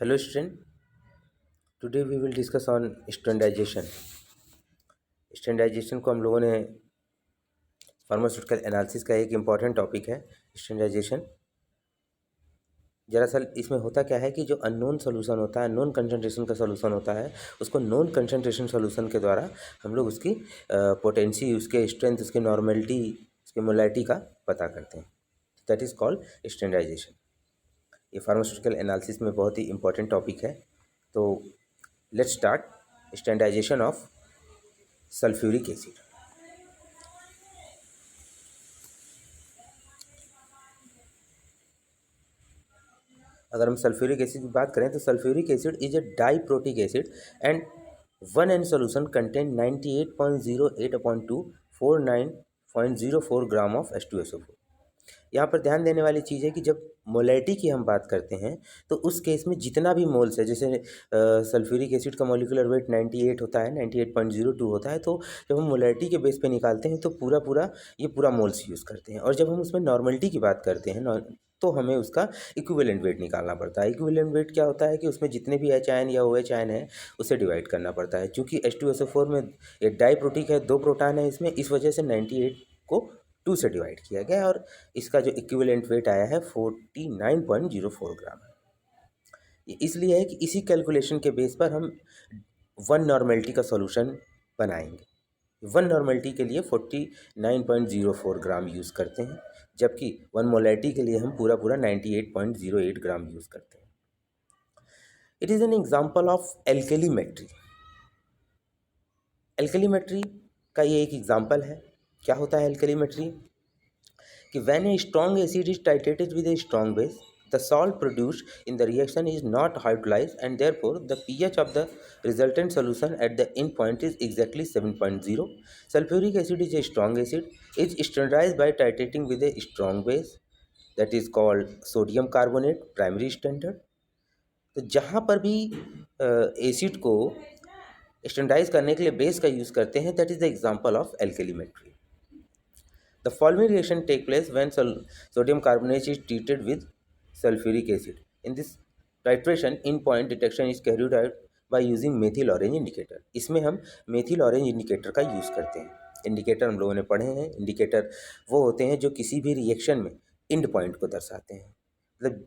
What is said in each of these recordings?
Hello student, today we will discuss on standardisation. Standardisation को हम लोगों ने फार्मास्यूटिकल एनालिसिस का एक इम्पॉर्टेंट टॉपिक है। स्टैंडर्डाइजेशन दरअसल इसमें होता क्या है कि जो अननोन सोल्यूशन होता है, नॉन कंसंट्रेशन का सोल्यूशन होता है, उसको नॉन कंसंट्रेशन सोल्यूशन के द्वारा हम लोग उसकी पोटेंसी, उसके स्ट्रेंथ, उसकी नॉर्मेलिटी, उसकी मोलैरिटी का पता करते हैं। That is called standardisation. ये फार्मास्यूटिकल एनालिसिस में बहुत ही इंपॉर्टेंट टॉपिक है। तो let's start standardisation of sulphuric acid. अगर हम सल्फ्यूरिक एसिड की बात करें तो sulphuric acid is a diprotic acid and one N solution contain 98.08/2 49.04 gram of H2SO4। यहाँ पर ध्यान देने वाली चीज़ है कि जब मोलैरिटी की हम बात करते हैं तो उस केस में जितना भी मोल्स है, जैसे सल्फ्यूरिक एसिड का मॉलिक्यूलर वेट 98 होता है, 98.02 होता है, तो जब हम मोलैरिटी के बेस पे निकालते हैं तो पूरा मोल्स यूज़ करते हैं। और जब हम उसमें नॉर्मलिटी की बात करते हैं तो हमें उसका इक्विवेलेंट वेट निकालना पड़ता है। इक्विवेलेंट वेट क्या होता है कि उसमें जितने भी एच आयन या ओ एच आयन है उसे डिवाइड करना पड़ता है। चूँकि H2SO4 में एक डाइप्रोटिक है, 2 प्रोटॉन है इसमें, इस वजह से 98 को 2 से डिवाइड किया गया है और इसका जो इक्विवेलेंट वेट आया है 49.04 ग्राम है। ये इसलिए है कि इसी कैलकुलेशन के बेस पर हम वन नॉर्मेलिटी का सॉल्यूशन बनाएंगे। वन नॉर्मेलिटी के लिए 49.04 ग्राम यूज़ करते हैं, जबकि वन मोलैरिटी के लिए हम पूरा 98.08 ग्राम यूज़ करते हैं। It is an example of alkalimetry. Alkalimetry का ये एक एग्जाम्पल है। क्या होता है एल्केलीमेट्री? कि when a strong acid is titrated with a strong base, the salt produced in the reaction is not hydrolyzed and therefore the pH of the resultant solution at the end point is exactly 7.0. Sulfuric acid is a strong acid, is standardized by titrating with a strong base, that is called sodium carbonate primary standard. तो जहाँ पर भी acid को standardise करने के लिए base का use करते हैं, that is the example of alkalimetry. The following reaction take place when sodium carbonate is treated with sulfuric acid. In this titration, in point detection is carried out by using methyl orange indicator. इसमें हम methyl orange indicator का use करते हैं। Indicator हम लोगों ने पढ़े हैं। इंडिकेटर वो होते हैं जो किसी भी रिएक्शन में इंड पॉइंट को दर्शाते हैं। मतलब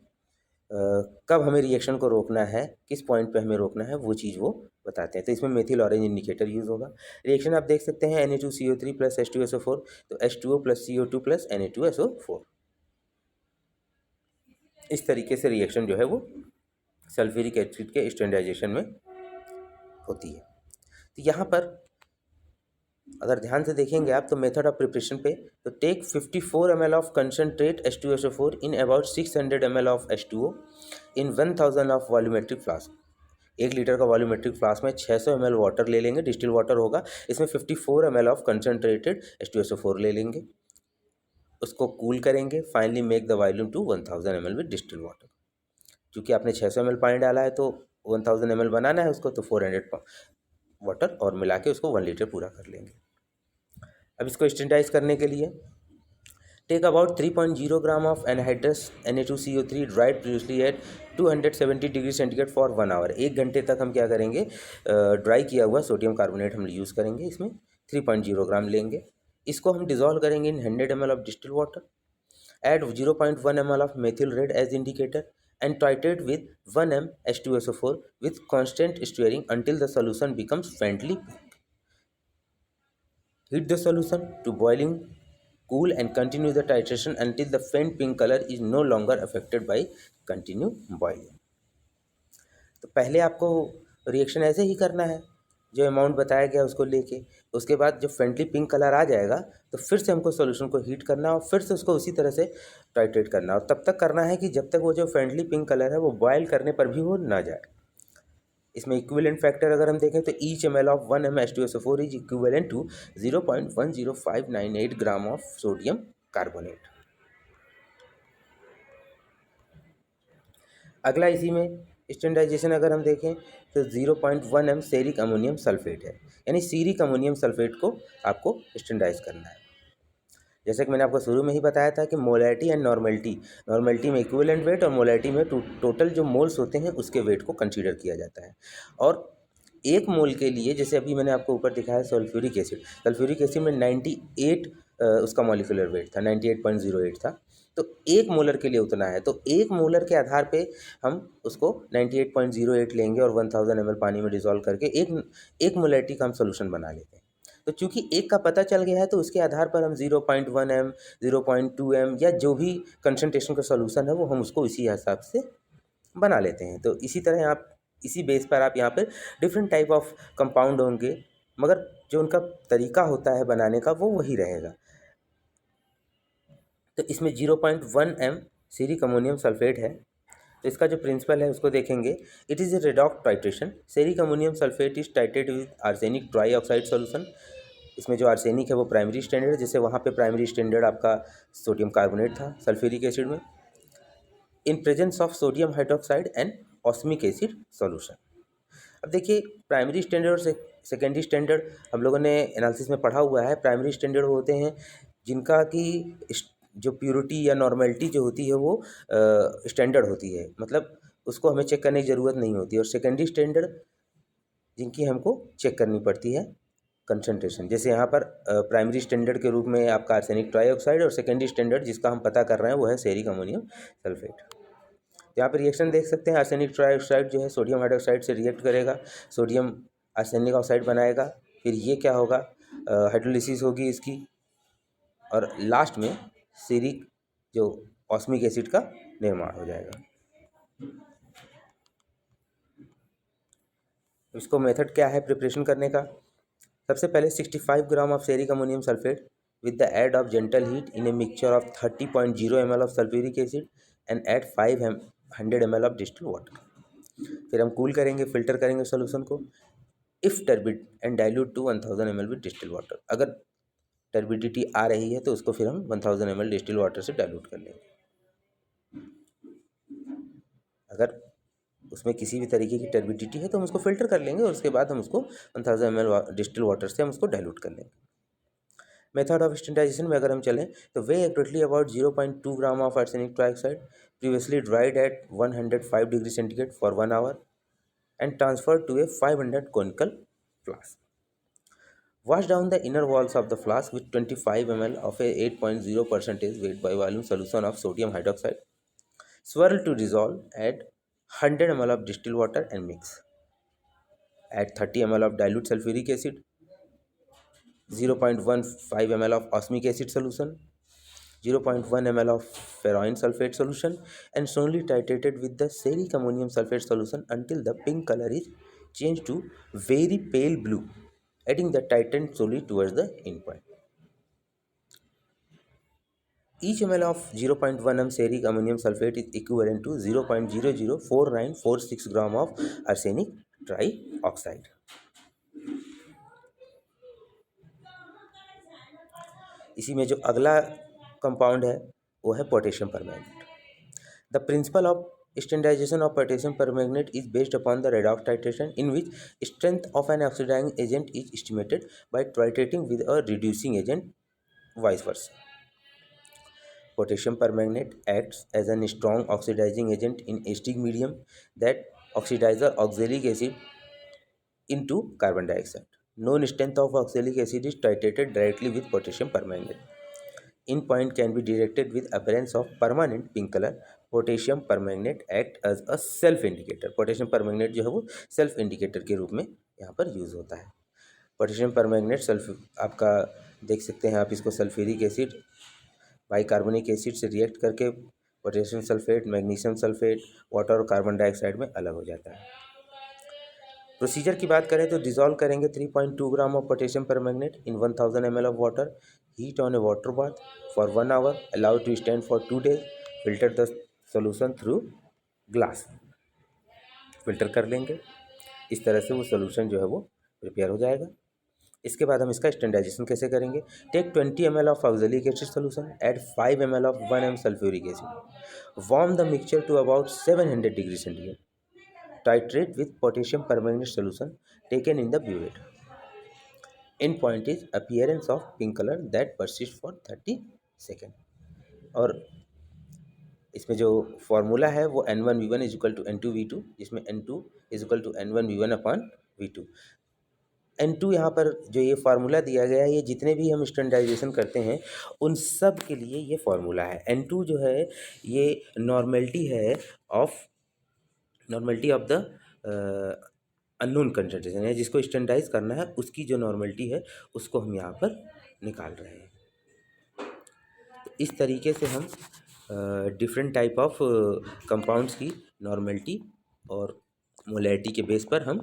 कब हमें रिएक्शन को रोकना है, किस पॉइंट पे हमें रोकना है, वो चीज़ वो बताते हैं। तो इसमें मेथिल ऑरेंज इंडिकेटर यूज़ होगा। रिएक्शन आप देख सकते हैं Na2CO3 प्लस H2SO4, तो H2O plus CO2 plus Na2SO4। इस तरीके से रिएक्शन जो है वो सल्फ्यूरिक एसिड के स्टैंडर्डाइजेशन में होती है। तो यहाँ पर अगर ध्यान से देखेंगे आप तो मेथड ऑफ प्रिपरेशन पे, तो take 54 ml of concentrate H2SO4 in about 600 ml of H2O in 1000 of volumetric flask. 1 litre का वॉल्यूमेट्रिक फ्लास्क में 600 ml वाटर ले लेंगे, डिस्टिल वाटर होगा। इसमें 54 ml ऑफ कंसनट्रेटेड H2SO4 ले लेंगे, उसको कूल करेंगे। Finally make the volume to 1000 ml with distil water. क्योंकि आपने 600 ml पानी डाला है तो 1000 ml बनाना है उसको, तो 400 वाटर और मिला के उसको 1 लीटर पूरा कर लेंगे। अब इसको स्टैंडर्डाइज करने के लिए take about 3.0 gram of anhydrous Na2CO3 dried previously at 270 degree centigrade for 1 hour. 1 घंटे तक हम क्या करेंगे, ड्राई किया हुआ सोडियम कार्बोनेट हम यूज़ करेंगे। इसमें 3.0 ग्राम लेंगे। इसको हम डिजोल्व करेंगे in 100 ml of distil water. Add 0.1 ml of methyl red as indicator and titrate with 1 m H2SO4 with constant stirring until the solution becomes faintly pink. Heat the solution to boiling, cool and continue the titration until the faint pink color is no longer affected by continue boiling. तो पहले आपको reaction ऐसे ही करना है, जो amount बताया गया उसको लेके। उसके बाद जब फेंटली पिंक कलर आ जाएगा तो फिर से हमको सॉल्यूशन को हीट करना और फिर से उसको उसी तरह से टाइट्रेट करना, और तब तक करना है कि जब तक वो जो फेंटली पिंक कलर है वो बॉयल करने पर भी वो ना जाए। इसमें इक्विवेलेंट फैक्टर अगर हम देखें तो each ml of 1 m H2SO4 is equivalent to 0.10598 gram of sodium carbonate. अगला इसी में स्टैंडर्डाइजेशन अगर हम देखें तो 0.1 m सेरिक अमोनियम सल्फेट है, यानी सीरिक अमोनियम सल्फेट को आपको स्टैंडर्डाइज करना है। जैसे कि मैंने आपको शुरू में ही बताया था कि मोलैरिटी एंड नॉर्मेलिटी, नॉर्मेलिटी में इक्विवेलेंट वेट और मोलैरिटी में टोटल जो मोल्स होते हैं उसके वेट को कंसीडर किया जाता है। और एक मोल के लिए, जैसे अभी मैंने आपको ऊपर दिखाया सल्फ्यूरिक एसिड, सल्फ्यूरिक एसिड में 98 उसका मॉलिक्यूलर वेट था, 98.08 था। तो एक मोलर के लिए उतना है, तो एक मोलर के आधार पे हम उसको 98.08 लेंगे और 1000 ml पानी में डिसॉल्व करके एक मोलैरिटी का हम सोल्यूशन बना लेते हैं। तो चूंकि एक का पता चल गया है तो उसके आधार पर हम 0.1 m, 0.2 m या जो भी कंसनट्रेशन का सोल्यूशन है वो हम उसको इसी हिसाब से बना लेते हैं। तो इसी तरह आप इसी बेस पर आप यहाँ पे डिफरेंट टाइप ऑफ कंपाउंड होंगे, मगर जो उनका तरीका होता है बनाने का वो वही रहेगा। तो इसमें 0.1 m सेरिक अमोनियम सल्फेट है। तो इसका जो प्रिंसिपल है उसको देखेंगे। It is a redox titration. Ceric ammonium sulphate is titrated with arsenic try oxide solution. इसमें जो आर्सेनिक है वो प्राइमरी स्टैंडर्ड है, जैसे वहाँ पे प्राइमरी स्टैंडर्ड आपका सोडियम कार्बोनेट था सल्फ्यूरिक एसिड में, in presence of sodium hydroxide and osmic acid solution. अब देखिए, प्राइमरी स्टैंडर्ड और सेकेंडरी स्टैंडर्ड हम लोगों ने एनालिसिस में पढ़ा हुआ है। प्राइमरी स्टैंडर्ड होते हैं जिनका कि जो प्योरिटी या नॉर्मेलिटी जो होती है वो स्टैंडर्ड होती है, मतलब उसको हमें चेक करने की ज़रूरत नहीं होती। और सेकेंडरी स्टैंडर्ड जिनकी हमको चेक करनी पड़ती है कंसंट्रेशन, जैसे यहाँ पर प्राइमरी स्टैंडर्ड के रूप में आपका आर्सेनिक ट्राइऑक्साइड, और सेकेंडरी स्टैंडर्ड जिसका हम पता कर रहे हैं वो है सेरिक अमोनियम सल्फेट। यहाँ पर रिएक्शन देख सकते हैं, आर्सेनिक ट्राइऑक्साइड जो है सोडियम हाइड्रोक्साइड से रिएक्ट करेगा, सोडियम आर्सेनिक ऑक्साइड बनाएगा, फिर ये क्या होगा, हाइड्रोलिसिस होगी इसकी, और लास्ट में सेरिक जो ऑस्मिक एसिड का निर्माण हो जाएगा। इसको मेथड क्या है प्रिपरेशन करने का। सबसे पहले 65 gram of ceric ammonium sulphate with the aid of gentle heat in a mixture of 30.0 ml of sulphuric acid and add 500 ml of distilled water. फिर हम कूल करेंगे, फिल्टर करेंगे सॉल्यूशन को। If turbid and dilute to 1000 ml with distilled water. अगर turbidity आ रही है तो उसको फिर हम 1000 ml डिस्टिल्ड वाटर से डाइल्यूट कर लेंगे। अगर उसमें किसी भी तरीके की टर्बिडिटी है तो हम उसको फिल्टर कर लेंगे और उसके बाद हम उसको 1000 ml डिस्टिल वाटर से हम उसको डाइल्यूट कर लेंगे। मेथड ऑफ स्टैंडर्डाइजेशन में अगर हम चलें तो weigh accurately about 0.2 gram of arsenic trioxide previously dried at 105 degree centigrade for 1 hour and transfer to a 500 conical flask. Wash down the inner walls of the flask with 25 ml of a 8.0% weight by volume solution of sodium hydroxide. Swirl to dissolve, add 100 ml of distilled water and mix. Add 30 ml of dilute sulfuric acid, 0.15 ml of osmic acid solution, 0.1 ml of ferroin sulfate solution, and slowly titrated with the seric ammonium sulfate solution until the pink color is changed to very pale blue, adding the titrant slowly towards the end point. Each ml of 0.1 m seric ammonium sulfate is equivalent to 0.004946 gram of arsenic trioxide. इसी में जो अगला compound है वो है potassium permanganate. The principle of standardisation of potassium permanganate is based upon the redox titration in which strength of an oxidizing agent is estimated by titrating with a reducing agent, vice versa. Potassium permanganate acts as a strong oxidizing agent in acidic medium that oxidizes oxalic acid into carbon dioxide. Known strength of oxalic acid is titrated directly with potassium permanganate. In point can be detected with appearance of permanent pink color. Potassium permanganate act as a self indicator. Potassium permanganate जो है वो self indicator के रूप में यहाँ पर use होता है। पोटेशियम परमैंगनेट सल्फ आपका देख सकते हैं आप इसको, सल्फ्यूरिक एसिड बाइकार्बोनिक एसिड से रिएक्ट करके potassium sulphate, magnesium sulphate, water और कार्बन डाइऑक्साइड में अलग हो जाता है। प्रोसीजर की बात करें तो डिसॉल्व करेंगे 3.2 gram of potassium permanganate in 1000 ml of water, heat on a water bath for 1 hour, allow to stand for 2 days, filter the solution through glass. Filter कर लेंगे, इस तरह से वो सोल्यूशन जो है वो प्रिपेयर हो जाएगा। इसके बाद हम इसका स्टैंडर्डाइजेशन कैसे करेंगे। Take 20 ml of oxalic acid solution, add 5 ml of 1 m sulphuric acid, warm the mixture to about 700 degree centigrade, titrate with potassium permanganate solution taken in the burette. End point is appearance of pink color that persists for 30 second. और इसमें जो formula है वो N1V1 is equal to N2V2, जिसमें N2 is equal to N1V1 upon V2। N2 यहाँ पर जो ये फार्मूला दिया गया है, ये जितने भी हम स्टैंडर्डाइजेशन करते हैं उन सब के लिए ये फार्मूला है। N2 जो है ये normality of the unknown concentration है, जिसको स्टैंडर्डाइज करना है उसकी जो नॉर्मेलिटी है उसको हम यहाँ पर निकाल रहे हैं। तो इस तरीके से हम डिफरेंट टाइप ऑफ कंपाउंड्स की नॉर्मेलिटी और मोलैरिटी के बेस पर हम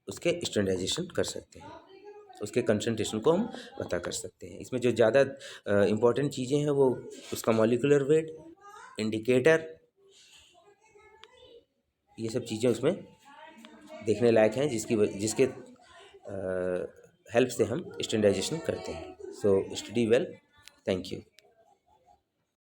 उसके स्टैंडर्डाइजेशन कर सकते हैं, उसके कंसंट्रेशन को हम पता कर सकते हैं। इसमें जो ज़्यादा इम्पॉर्टेंट चीज़ें हैं वो उसका मॉलिक्यूलर वेट, इंडिकेटर, ये सब चीज़ें उसमें देखने लायक हैं, जिसके हेल्प से हम स्टैंडर्डाइजेशन करते हैं। So study well, thank you.